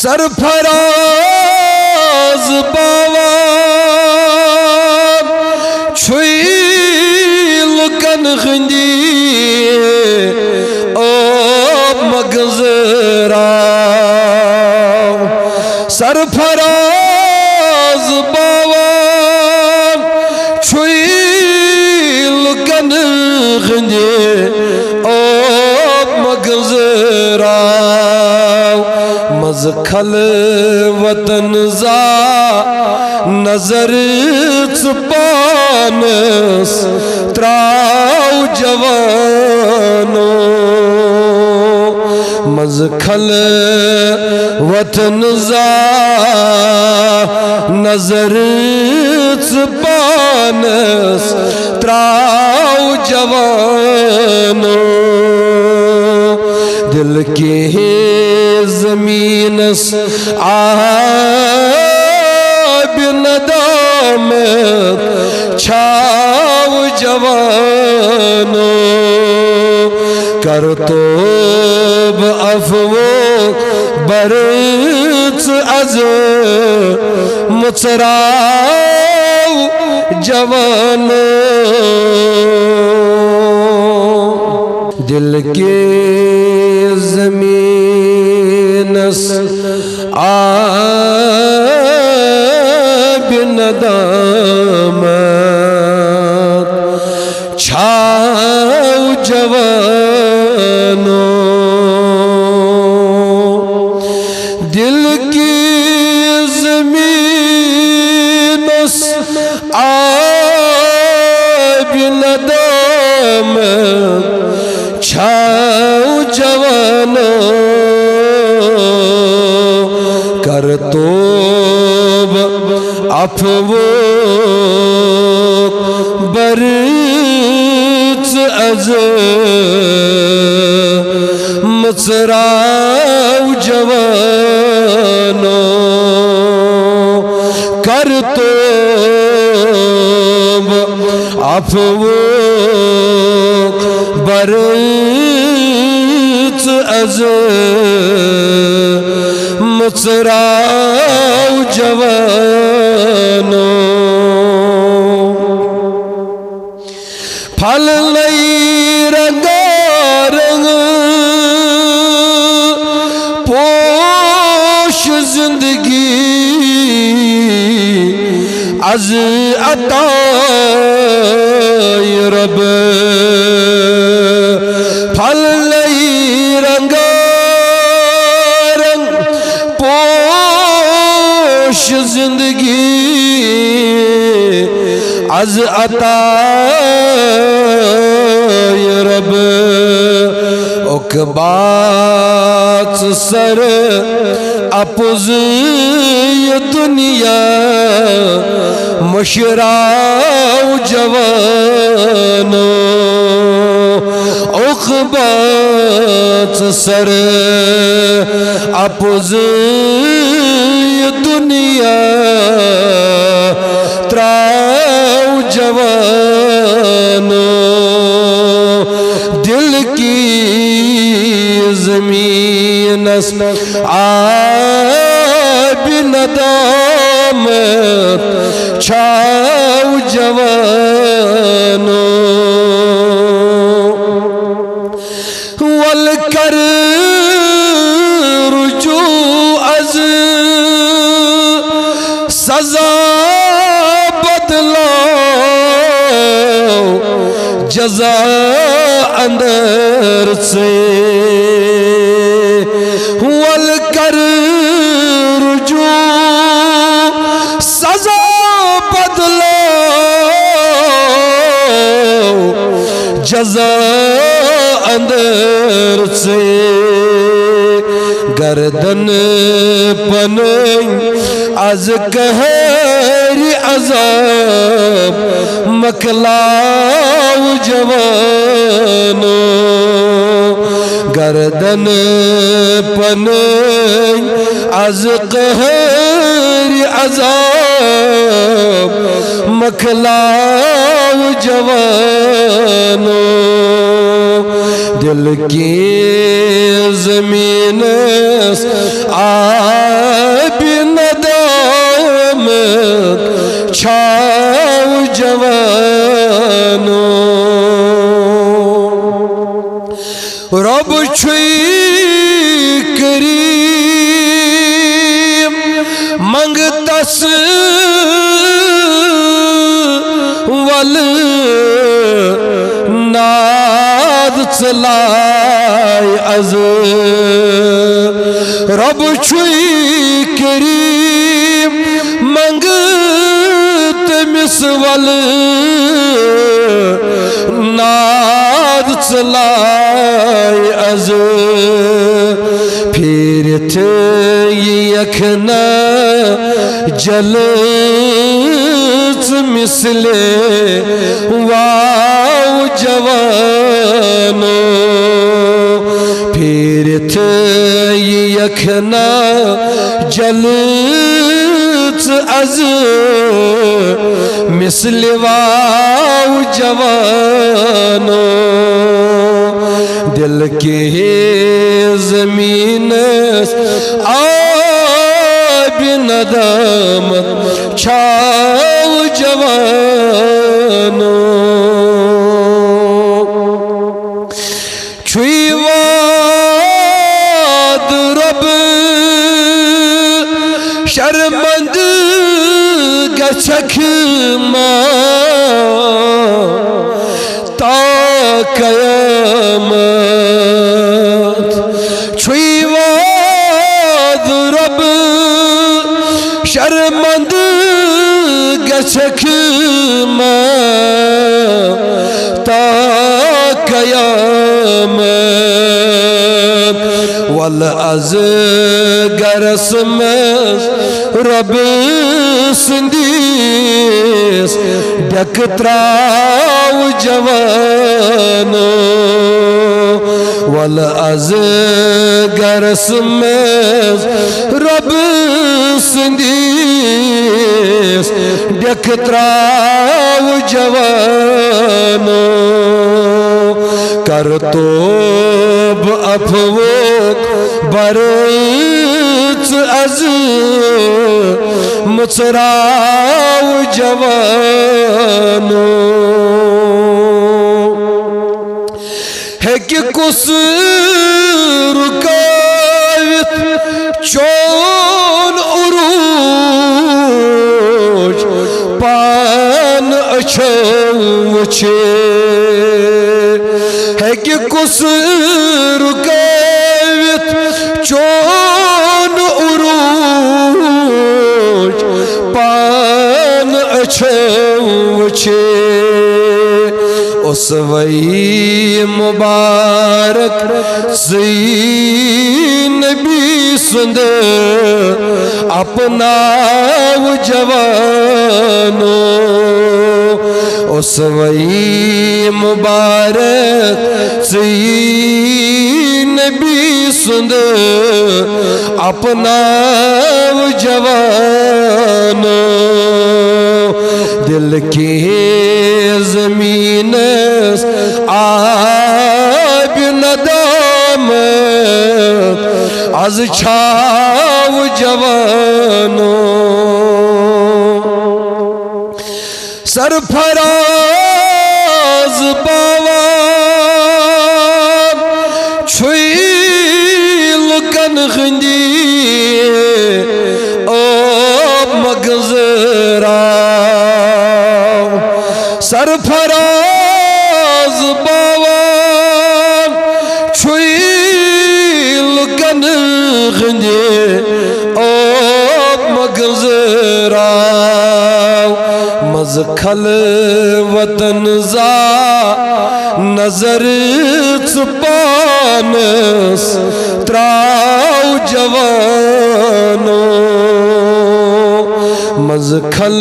سرفراز باوان چھوئی لکن خندی اوب مگزراو سرفراز باوان چھوئی لکن خندی اوب مگزراو مزخل وطن زا نظر چپانس تراو جوانو مزخل وطن زا نظر چپانس تراو جوانو دل کے زمینس آب ندامت چھاو جوانو کرتوب افو برچ از مچراو جوانو دل کے زمینس آب ندامت چھاو جوانو دل کی زمینس آب ندامت چھاو جوانو کرتوب افو برچ از مچراو جوانو کرتوب افو برچ از مچراو جوانو پھل لئی رنگارنگ پوش زندگی از عطای رب پھل لئی رنگارنگ پوش زندگی از عطای رب اکبات سر اپوز یہ دنیا مشراو جوانو اکبات سر اپوز یہ دنیا تراو جوانو دل کی زمین آب ندامت چھاو جوانو والکر رجوع از سزا بدلاو جزا اندر سے والکر رجوع سزا بدلاو جزا اندر سے گردن پنیں از قہر عذاب مکلاو جوانو گردن پنیں از قہر عذاب مکلاو جوانو دل کی زمین آ چھوئی کریم منگتس ول ناد چلائی از رب چھوئی کریم منگت مسول ناد چلائی از پھرت یکنا جلت مثل واو جوانو پھرت یکنا جلت از مثل واو جوانو دل کے زمین آب ندامت چھاو جوانو چھوئی واد رب شرمند گچھک تا قیامت چھوئی واد رب شرمند گچھک تا قیامت والعز گرس مز رب سندیس ڈکتراو جوانو والعز گرس مز رب سندیس ڈکتراو جوانو کرتوب افوک برچ از مچراو جوانو ہے کہ کس رکاوت چون عروج پان اچھو وچھے ہے کہ کس رکاوت چون عروج پان اچھو وچھے اس وی مبارک زین نبی سند اپنا جوانو اس وی مبارک زین نبی سند اپنا جوانو دل کی زمین آب ندامت از چھاو جوانو سرفراز باوان چھوئی لکن خندی او مگزراو سرفراز باوان چھوئی لکن خندی او مگزراو مزخل وطن زا نظر چپانس تراو جوانو مزخل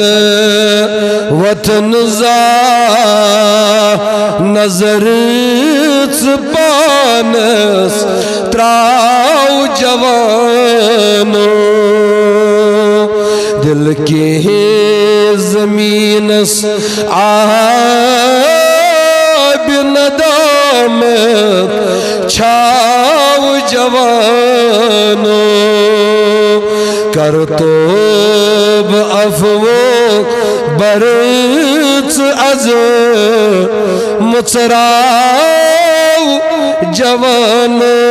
وطن زا نظر چپانس تراو جوانو دل کے زمینس آب ندامت چھاو جوانو کرتوب افوک برچ از مچراو جوانوں